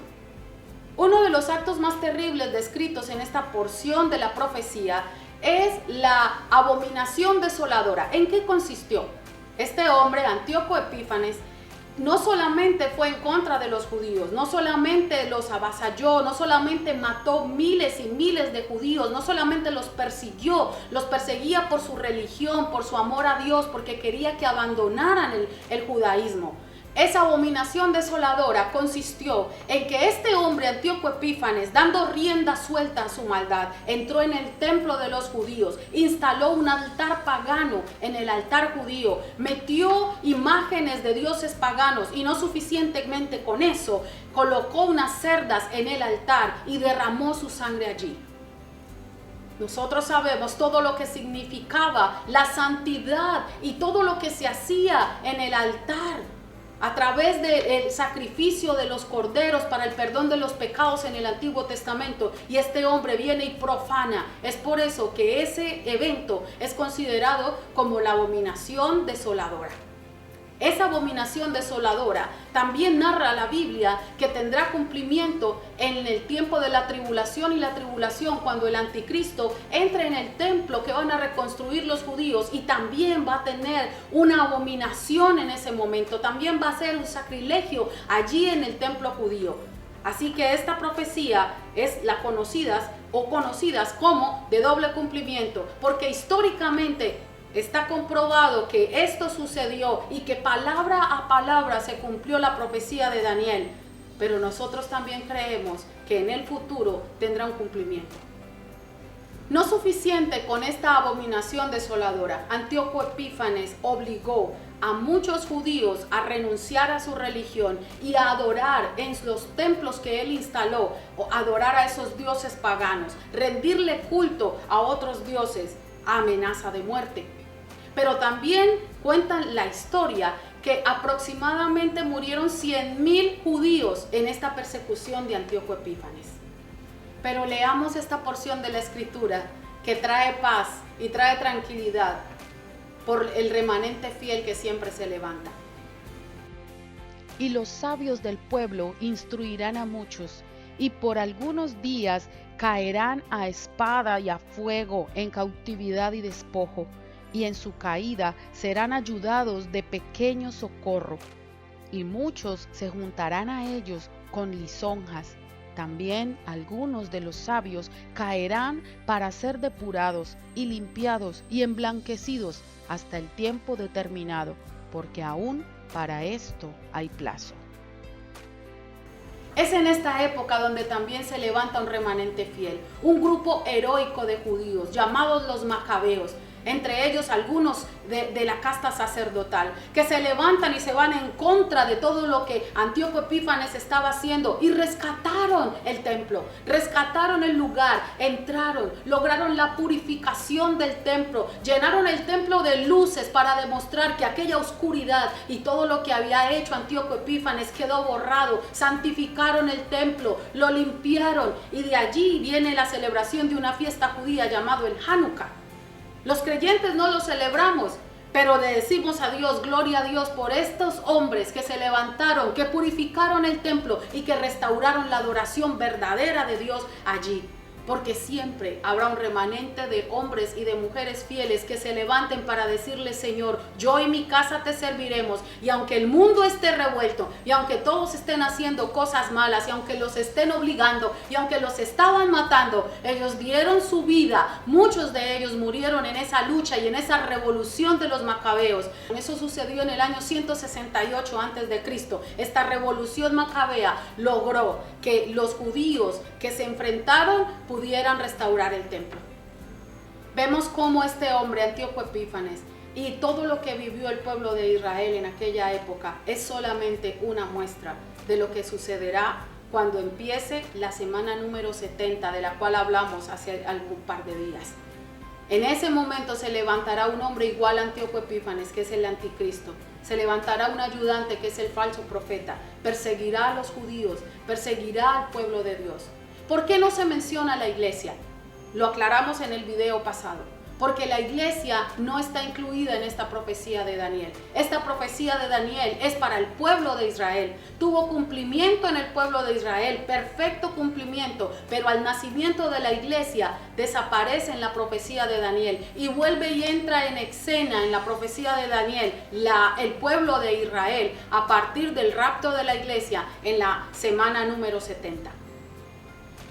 Uno de los actos más terribles descritos en esta porción de la profecía es la abominación desoladora. ¿En qué consistió? Este hombre, Antíoco Epífanes, no solamente fue en contra de los judíos, no solamente los avasalló, no solamente mató miles y miles de judíos, no solamente los persiguió, los perseguía por su religión, por su amor a Dios, porque quería que abandonaran el judaísmo. Esa abominación desoladora consistió en que este hombre, Antíoco Epífanes, dando rienda suelta a su maldad, entró en el templo de los judíos, instaló un altar pagano en el altar judío, metió imágenes de dioses paganos y no suficientemente con eso, colocó unas cerdas en el altar y derramó su sangre allí. Nosotros sabemos todo lo que significaba la santidad y todo lo que se hacía en el altar a través del sacrificio de los corderos para el perdón de los pecados en el Antiguo Testamento, y este hombre viene y profana. Es por eso que ese evento es considerado como la abominación desoladora. Esa abominación desoladora también narra la Biblia que tendrá cumplimiento en el tiempo de la tribulación y la tribulación, cuando el anticristo entre en el templo que van a reconstruir los judíos, y también va a tener una abominación en ese momento, también va a ser un sacrilegio allí en el templo judío. Así que esta profecía es la conocidas como de doble cumplimiento, porque históricamente está comprobado que esto sucedió y que palabra a palabra se cumplió la profecía de Daniel. Pero nosotros también creemos que en el futuro tendrá un cumplimiento. No suficiente con esta abominación desoladora, Antíoco Epífanes obligó a muchos judíos a renunciar a su religión y a adorar en los templos que él instaló, o adorar a esos dioses paganos, rendirle culto a otros dioses a amenaza de muerte. Pero también cuentan la historia que aproximadamente murieron 100,000 judíos en esta persecución de Antíoco Epífanes. Pero leamos esta porción de la Escritura que trae paz y trae tranquilidad por el remanente fiel que siempre se levanta. Y los sabios del pueblo instruirán a muchos, y por algunos días caerán a espada y a fuego, en cautividad y despojo, y en su caída serán ayudados de pequeño socorro. Y muchos se juntarán a ellos con lisonjas. También algunos de los sabios caerán para ser depurados y limpiados y emblanquecidos hasta el tiempo determinado, porque aún para esto hay plazo. Es en esta época donde también se levanta un remanente fiel, un grupo heroico de judíos llamados los macabeos, entre ellos algunos de la casta sacerdotal, que se levantan y se van en contra de todo lo que Antíoco Epífanes estaba haciendo, y rescataron el templo, rescataron el lugar, entraron, lograron la purificación del templo, llenaron el templo de luces para demostrar que aquella oscuridad y todo lo que había hecho Antíoco Epífanes quedó borrado, santificaron el templo, lo limpiaron, y de allí viene la celebración de una fiesta judía llamado el Hanukkah. Los creyentes no lo celebramos, pero le decimos a Dios, gloria a Dios por estos hombres que se levantaron, que purificaron el templo y que restauraron la adoración verdadera de Dios allí. Porque siempre habrá un remanente de hombres y de mujeres fieles que se levanten para decirle: Señor, yo y mi casa te serviremos. Y aunque el mundo esté revuelto, y aunque todos estén haciendo cosas malas, y aunque los estén obligando, y aunque los estaban matando, ellos dieron su vida. Muchos de ellos murieron en esa lucha y en esa revolución de los macabeos. Eso sucedió en el año 168 a.C. Esta revolución macabea logró que los judíos que se enfrentaron pudieran restaurar el templo. Vemos cómo este hombre, Antíoco Epífanes, y todo lo que vivió el pueblo de Israel en aquella época es solamente una muestra de lo que sucederá cuando empiece la semana número 70, de la cual hablamos hace algún par de días. En ese momento se levantará un hombre igual a Antíoco Epífanes, que es el anticristo. Se levantará un ayudante, que es el falso profeta. Perseguirá a los judíos, perseguirá al pueblo de Dios. ¿Por qué no se menciona la iglesia? Lo aclaramos en el video pasado. Porque la iglesia no está incluida en esta profecía de Daniel. Esta profecía de Daniel es para el pueblo de Israel. Tuvo cumplimiento en el pueblo de Israel, perfecto cumplimiento, pero al nacimiento de la iglesia desaparece en la profecía de Daniel y vuelve y entra en escena en la profecía de Daniel el pueblo de Israel a partir del rapto de la iglesia en la semana número 70.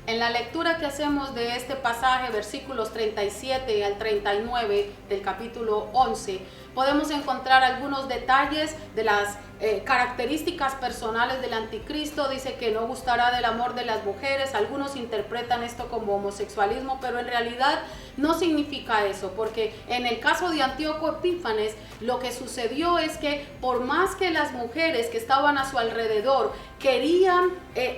En la lectura que hacemos de este pasaje, versículos 37 al 39 del capítulo 11, podemos encontrar algunos detalles de las características personales del anticristo. Dice que no gustará del amor de las mujeres. Algunos interpretan esto como homosexualismo, pero en realidad no significa eso, porque en el caso de Antíoco Epífanes, lo que sucedió es que por más que las mujeres que estaban a su alrededor querían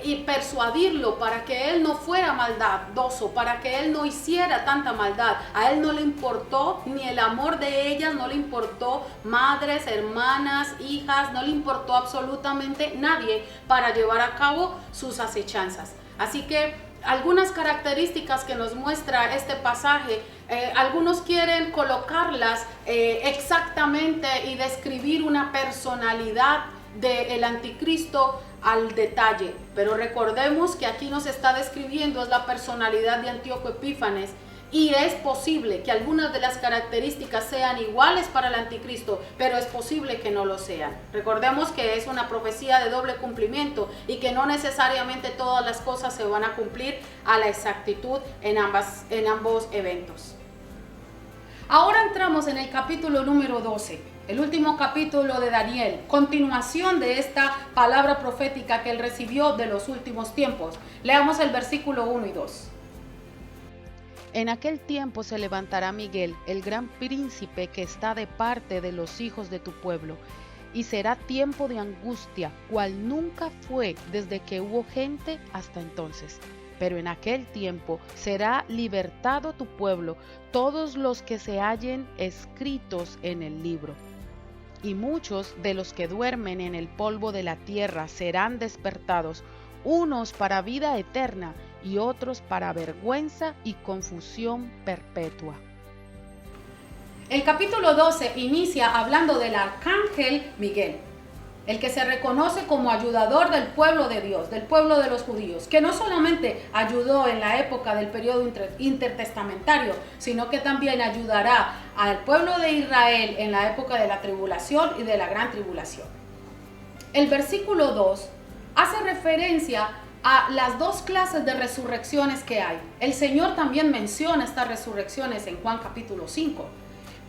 y persuadirlo para que él no fuera maldadoso, para que él no hiciera tanta maldad, a él no le importó ni el amor de ellas, no le importó madres, hermanas, hijas, no le importó absolutamente nadie para llevar a cabo sus acechanzas. Así que algunas características que nos muestra este pasaje, algunos quieren colocarlas exactamente y describir una personalidad del anticristo al detalle, pero recordemos que aquí nos está describiendo es la personalidad de Antíoco Epífanes. Y es posible que algunas de las características sean iguales para el anticristo, pero es posible que no lo sean. Recordemos que es una profecía de doble cumplimiento y que no necesariamente todas las cosas se van a cumplir a la exactitud en ambos eventos. Ahora entramos en el capítulo número 12, el último capítulo de Daniel, continuación de esta palabra profética que él recibió de los últimos tiempos. Leamos el versículo 1 y 2. En aquel tiempo se levantará Miguel, el gran príncipe que está de parte de los hijos de tu pueblo, y será tiempo de angustia, cual nunca fue desde que hubo gente hasta entonces. Pero en aquel tiempo será libertado tu pueblo, todos los que se hallen escritos en el libro. Y muchos de los que duermen en el polvo de la tierra serán despertados, unos para vida eterna y otros para vergüenza y confusión perpetua. El capítulo 12 inicia hablando del arcángel Miguel, el que se reconoce como ayudador del pueblo de Dios, del pueblo de los judíos, que no solamente ayudó en la época del periodo intertestamentario, sino que también ayudará al pueblo de Israel en la época de la tribulación y de la gran tribulación. El versículo 2 hace referencia a las dos clases de resurrecciones que hay. El Señor también menciona estas resurrecciones en Juan capítulo 5.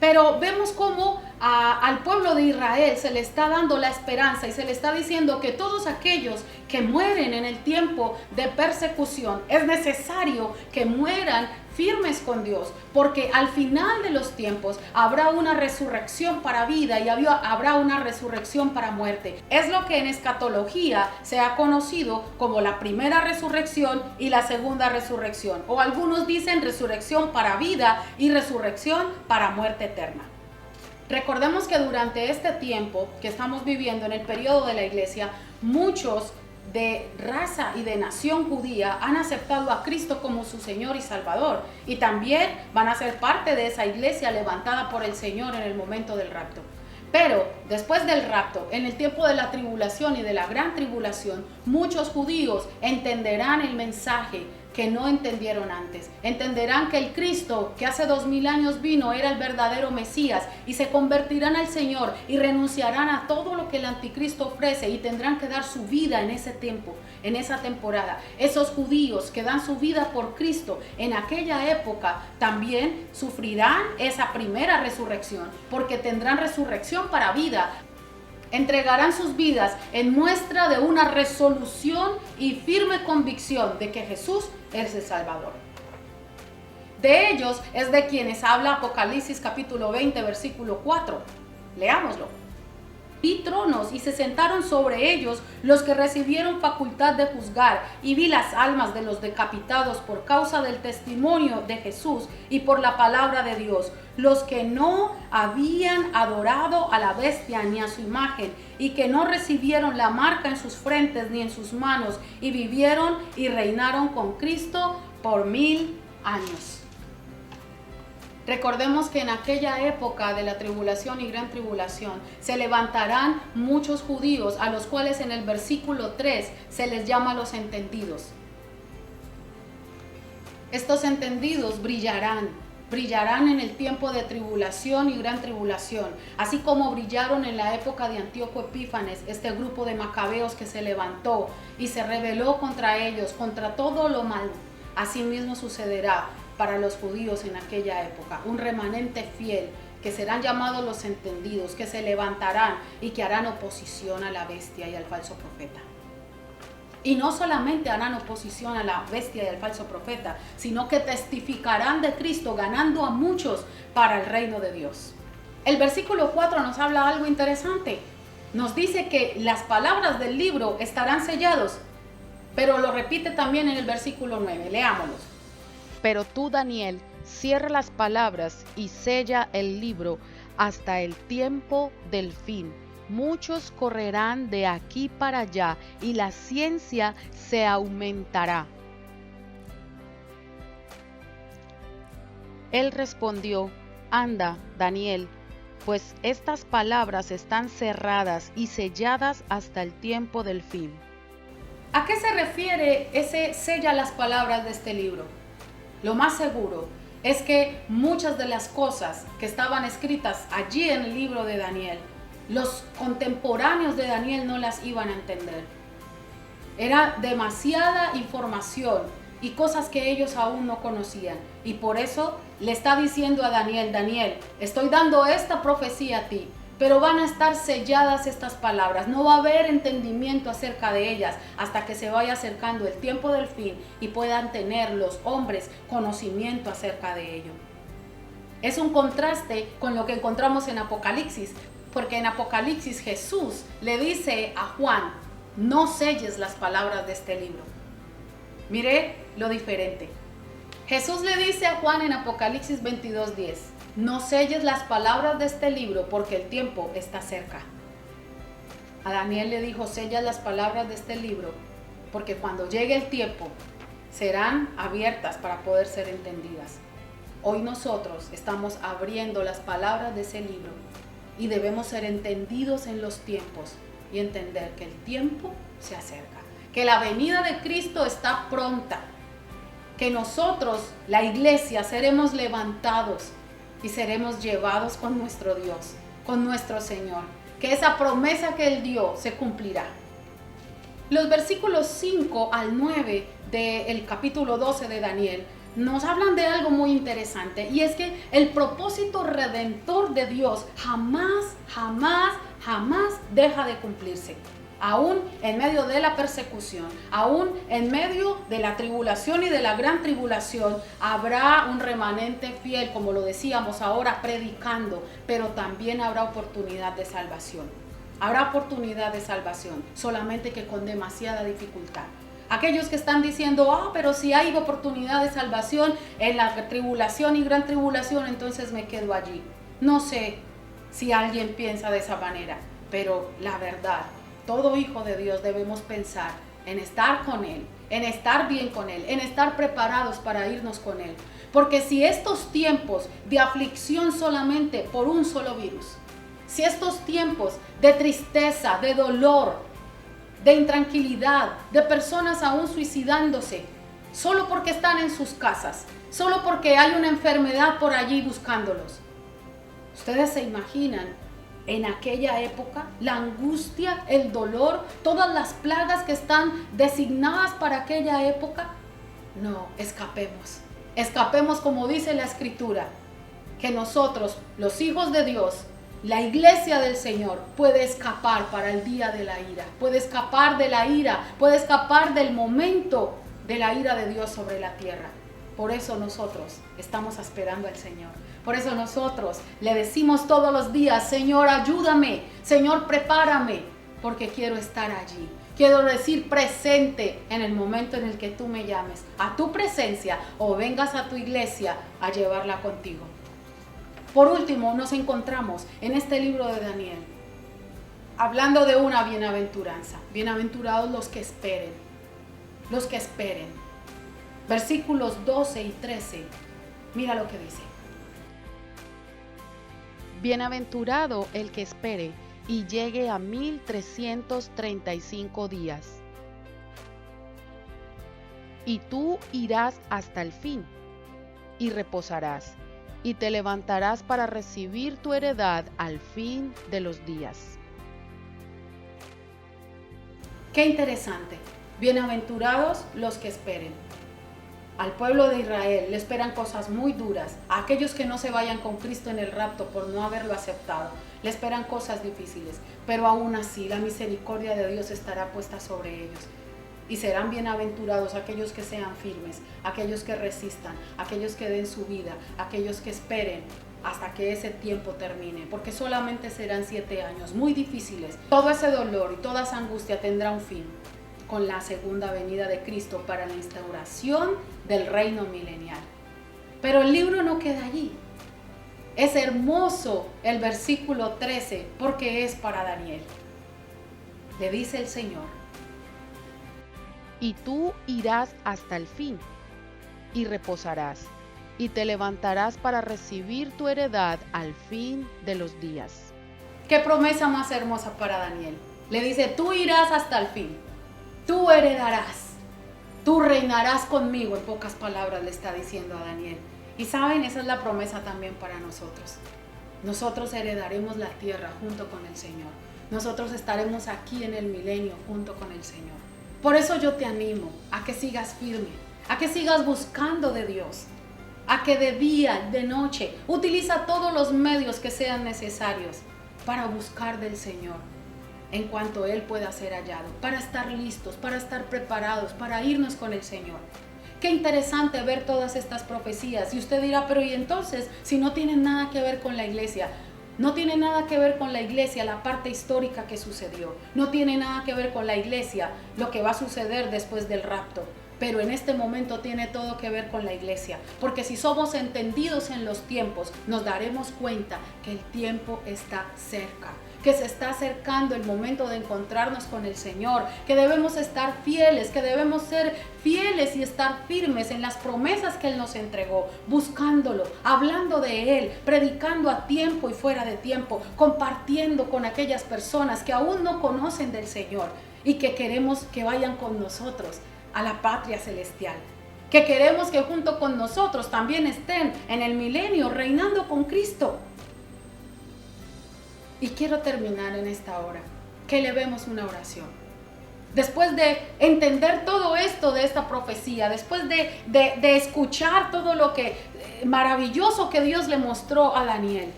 Pero vemos cómo al pueblo de Israel se le está dando la esperanza y se le está diciendo que todos aquellos que mueren en el tiempo de persecución, es necesario que mueran firmes con Dios, porque al final de los tiempos habrá una resurrección para vida y habrá una resurrección para muerte. Es lo que en escatología se ha conocido como la primera resurrección y la segunda resurrección, o algunos dicen resurrección para vida y resurrección para muerte eterna. Recordemos que durante este tiempo que estamos viviendo en el periodo de la iglesia, muchos de raza y de nación judía han aceptado a Cristo como su Señor y Salvador, y también van a ser parte de esa iglesia levantada por el Señor en el momento del rapto. Pero después del rapto, en el tiempo de la tribulación y de la gran tribulación, muchos judíos entenderán el mensaje que no entendieron antes. Entenderán que el Cristo que hace 2000 años vino era el verdadero Mesías, y se convertirán al Señor y renunciarán a todo lo que el anticristo ofrece y tendrán que dar su vida en ese tiempo, en esa temporada. Esos judíos que dan su vida por Cristo en aquella época también sufrirán esa primera resurrección, porque tendrán resurrección para vida. Entregarán sus vidas en muestra de una resolución y firme convicción de que Jesús es el Salvador. De ellos es de quienes habla Apocalipsis capítulo 20, versículo 4. Leámoslo. Vi tronos y se sentaron sobre ellos los que recibieron facultad de juzgar, y vi las almas de los decapitados por causa del testimonio de Jesús y por la palabra de Dios, los que no habían adorado a la bestia ni a su imagen, y que no recibieron la marca en sus frentes ni en sus manos, y vivieron y reinaron con Cristo por 1000 años. Recordemos que en aquella época de la tribulación y gran tribulación se levantarán muchos judíos a los cuales en el versículo 3 se les llama los entendidos. Estos entendidos brillarán en el tiempo de tribulación y gran tribulación, así como brillaron en la época de Antíoco Epífanes, este grupo de macabeos que se levantó y se rebeló contra ellos, contra todo lo malo. Asimismo sucederá para los judíos en aquella época, un remanente fiel que serán llamados los entendidos, que se levantarán y que harán oposición a la bestia y al falso profeta. Y no solamente harán oposición a la bestia y al falso profeta, sino que testificarán de Cristo, ganando a muchos para el reino de Dios. El versículo 4 nos habla algo interesante. Nos dice que las palabras del libro estarán sellados, pero lo repite también en el versículo 9. Leámoslos. Pero tú, Daniel, cierra las palabras y sella el libro hasta el tiempo del fin. Muchos correrán de aquí para allá y la ciencia se aumentará. Él respondió: Anda, Daniel, pues estas palabras están cerradas y selladas hasta el tiempo del fin. ¿A qué se refiere ese sella las palabras de este libro? Lo más seguro es que muchas de las cosas que estaban escritas allí en el libro de Daniel, los contemporáneos de Daniel no las iban a entender. Era demasiada información y cosas que ellos aún no conocían. Y por eso le está diciendo a Daniel: Daniel, estoy dando esta profecía a ti, pero van a estar selladas estas palabras. No va a haber entendimiento acerca de ellas hasta que se vaya acercando el tiempo del fin y puedan tener los hombres conocimiento acerca de ello. Es un contraste con lo que encontramos en Apocalipsis, porque en Apocalipsis Jesús le dice a Juan: no selles las palabras de este libro. Mire lo diferente. Jesús le dice a Juan en Apocalipsis 22:10: no selles las palabras de este libro porque el tiempo está cerca. A Daniel le dijo: sella las palabras de este libro porque cuando llegue el tiempo serán abiertas para poder ser entendidas. Hoy nosotros estamos abriendo las palabras de ese libro y debemos ser entendidos en los tiempos y entender que el tiempo se acerca, que la venida de Cristo está pronta, que nosotros, la iglesia, seremos levantados y seremos llevados con nuestro Dios, con nuestro Señor, que esa promesa que Él dio se cumplirá. Los versículos 5 al 9 del capítulo 12 de Daniel nos hablan de algo muy interesante, y es que el propósito redentor de Dios jamás deja de cumplirse. Aún en medio de la persecución, aún en medio de la tribulación y de la gran tribulación, habrá un remanente fiel, como lo decíamos ahora, predicando, pero también habrá oportunidad de salvación. Habrá oportunidad de salvación, solamente que con demasiada dificultad. Aquellos que están diciendo: pero si hay oportunidad de salvación en la tribulación y gran tribulación, entonces me quedo allí. No sé si alguien piensa de esa manera, pero la verdad, todo hijo de Dios debemos pensar en estar con Él, en estar bien con Él, en estar preparados para irnos con Él. Porque si estos tiempos de aflicción solamente por un solo virus, si estos tiempos de tristeza, de dolor, de intranquilidad, de personas aún suicidándose, solo porque están en sus casas, solo porque hay una enfermedad por allí buscándolos. ¿Ustedes se imaginan en aquella época la angustia, el dolor, todas las plagas que están designadas para aquella época? No, escapemos como dice la Escritura, que nosotros, los hijos de Dios, la iglesia del Señor, puede escapar para el día de la ira, puede escapar de la ira, puede escapar del momento de la ira de Dios sobre la tierra. Por eso nosotros estamos esperando al Señor. Por eso nosotros le decimos todos los días: Señor, ayúdame, Señor, prepárame, porque quiero estar allí. Quiero decir presente en el momento en el que tú me llames a tu presencia o vengas a tu iglesia a llevarla contigo. Por último, nos encontramos en este libro de Daniel hablando de una bienaventuranza. Bienaventurados los que esperen, los que esperen. Versículos 12 y 13, mira lo que dice. Bienaventurado el que espere y llegue a 1335 días. Y tú irás hasta el fin, y reposarás, y te levantarás para recibir tu heredad al fin de los días. Qué interesante. Bienaventurados los que esperen. Al pueblo de Israel le esperan cosas muy duras. A aquellos que no se vayan con Cristo en el rapto por no haberlo aceptado, le esperan cosas difíciles. Pero aún así, la misericordia de Dios estará puesta sobre ellos. Y serán bienaventurados aquellos que sean firmes, aquellos que resistan, aquellos que den su vida, aquellos que esperen hasta que ese tiempo termine, porque solamente serán 7 años muy difíciles. Todo ese dolor y toda esa angustia tendrá un fin con la segunda venida de Cristo para la instauración del reino milenial. Pero el libro no queda allí. Es hermoso el versículo 13 porque es para Daniel. Le dice el Señor: y tú irás hasta el fin, y reposarás, y te levantarás para recibir tu heredad al fin de los días. Qué promesa más hermosa para Daniel. Le dice: tú irás hasta el fin, tú heredarás, tú reinarás conmigo. En pocas palabras le está diciendo a Daniel. Y saben, esa es la promesa también para nosotros. Nosotros heredaremos la tierra junto con el Señor. Nosotros estaremos aquí en el milenio junto con el Señor. Por eso yo te animo a que sigas firme, a que sigas buscando de Dios, a que de día, de noche, utiliza todos los medios que sean necesarios para buscar del Señor en cuanto Él pueda ser hallado, para estar listos, para estar preparados, para irnos con el Señor. Qué interesante ver todas estas profecías. Y usted dirá: pero ¿y entonces si no tienen nada que ver con la iglesia? No tiene nada que ver con la iglesia la parte histórica que sucedió. No tiene nada que ver con la iglesia lo que va a suceder después del rapto. Pero en este momento tiene todo que ver con la iglesia. Porque si somos entendidos en los tiempos, nos daremos cuenta que el tiempo está cerca, que se está acercando el momento de encontrarnos con el Señor, que debemos estar fieles, que debemos ser fieles y estar firmes en las promesas que Él nos entregó, buscándolo, hablando de Él, predicando a tiempo y fuera de tiempo, compartiendo con aquellas personas que aún no conocen del Señor y que queremos que vayan con nosotros a la patria celestial, que queremos que junto con nosotros también estén en el milenio reinando con Cristo. Y quiero terminar en esta hora, que elevemos una oración. Después de entender todo esto de esta profecía, después de escuchar todo lo que maravilloso que Dios le mostró a Daniel,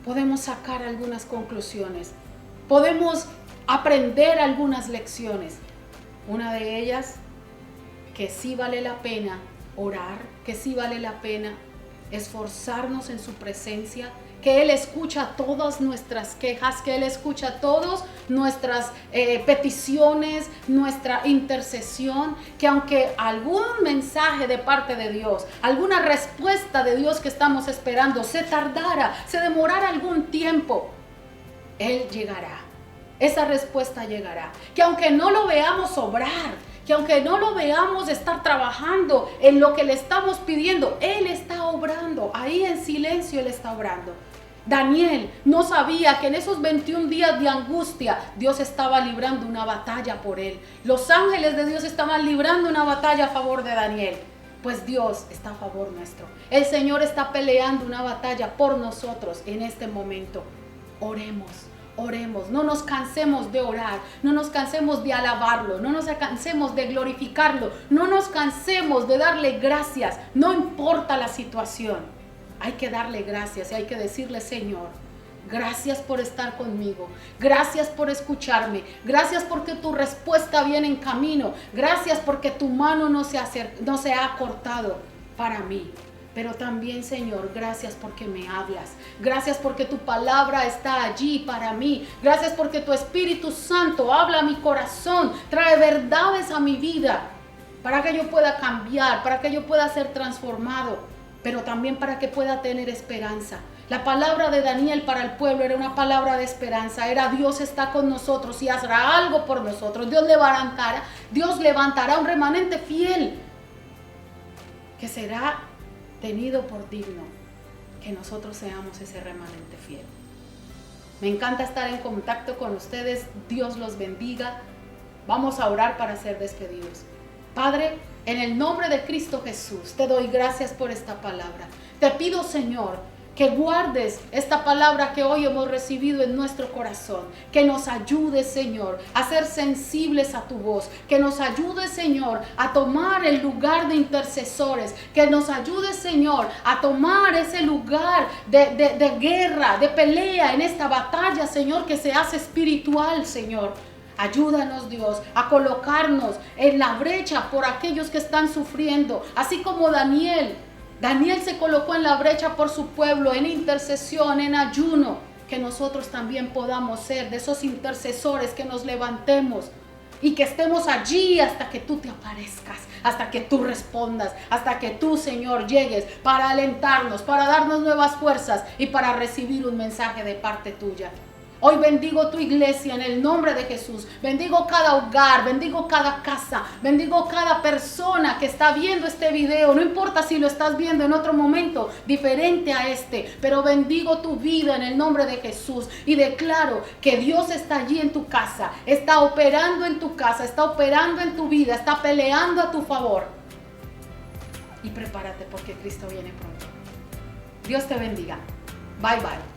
podemos sacar algunas conclusiones, podemos aprender algunas lecciones. Una de ellas, que sí vale la pena orar, que sí vale la pena esforzarnos en su presencia, que Él escucha todas nuestras quejas, que Él escucha todas nuestras peticiones, nuestra intercesión, que aunque algún mensaje de parte de Dios, alguna respuesta de Dios que estamos esperando se tardara, se demorara algún tiempo, Él llegará. Esa respuesta llegará. Que aunque no lo veamos obrar, que aunque no lo veamos estar trabajando en lo que le estamos pidiendo, Él está obrando. Ahí en silencio Él está obrando. Daniel no sabía que en esos 21 días de angustia Dios estaba librando una batalla por él. Los ángeles de Dios estaban librando una batalla a favor de Daniel. Pues Dios está a favor nuestro. El Señor está peleando una batalla por nosotros en este momento. Oremos. Oremos, no nos cansemos de orar, no nos cansemos de alabarlo, no nos cansemos de glorificarlo, no nos cansemos de darle gracias, no importa la situación. Hay que darle gracias y hay que decirle: Señor, gracias por estar conmigo, gracias por escucharme, gracias porque tu respuesta viene en camino, gracias porque tu mano no se ha cortado para mí. Pero también, Señor, gracias porque me hablas. Gracias porque tu palabra está allí para mí. Gracias porque tu Espíritu Santo habla a mi corazón, trae verdades a mi vida, para que yo pueda cambiar, para que yo pueda ser transformado, pero también para que pueda tener esperanza. La palabra de Daniel para el pueblo era una palabra de esperanza. Era: Dios está con nosotros y hará algo por nosotros. Dios levantará un remanente fiel que será tenido por digno que nosotros seamos ese remanente fiel. Me encanta estar en contacto con ustedes. Dios los bendiga. Vamos a orar para ser despedidos. Padre, en el nombre de Cristo Jesús, te doy gracias por esta palabra. Te pido, Señor, que guardes esta palabra que hoy hemos recibido en nuestro corazón. Que nos ayudes, Señor, a ser sensibles a tu voz. Que nos ayudes, Señor, a tomar el lugar de intercesores. Que nos ayudes, Señor, a tomar ese lugar de guerra, de pelea en esta batalla, Señor, que se hace espiritual, Señor. Ayúdanos, Dios, a colocarnos en la brecha por aquellos que están sufriendo, así como Daniel se colocó en la brecha por su pueblo, en intercesión, en ayuno. Que nosotros también podamos ser de esos intercesores, que nos levantemos y que estemos allí hasta que tú te aparezcas, hasta que tú respondas, hasta que tú, Señor, llegues para alentarnos, para darnos nuevas fuerzas y para recibir un mensaje de parte tuya. Hoy bendigo tu iglesia en el nombre de Jesús. Bendigo cada hogar, bendigo cada casa, bendigo cada persona que está viendo este video. No importa si lo estás viendo en otro momento diferente a este, pero bendigo tu vida en el nombre de Jesús y declaro que Dios está allí en tu casa, está operando en tu casa, está operando en tu vida, está peleando a tu favor. Y prepárate porque Cristo viene pronto. Dios te bendiga. Bye bye.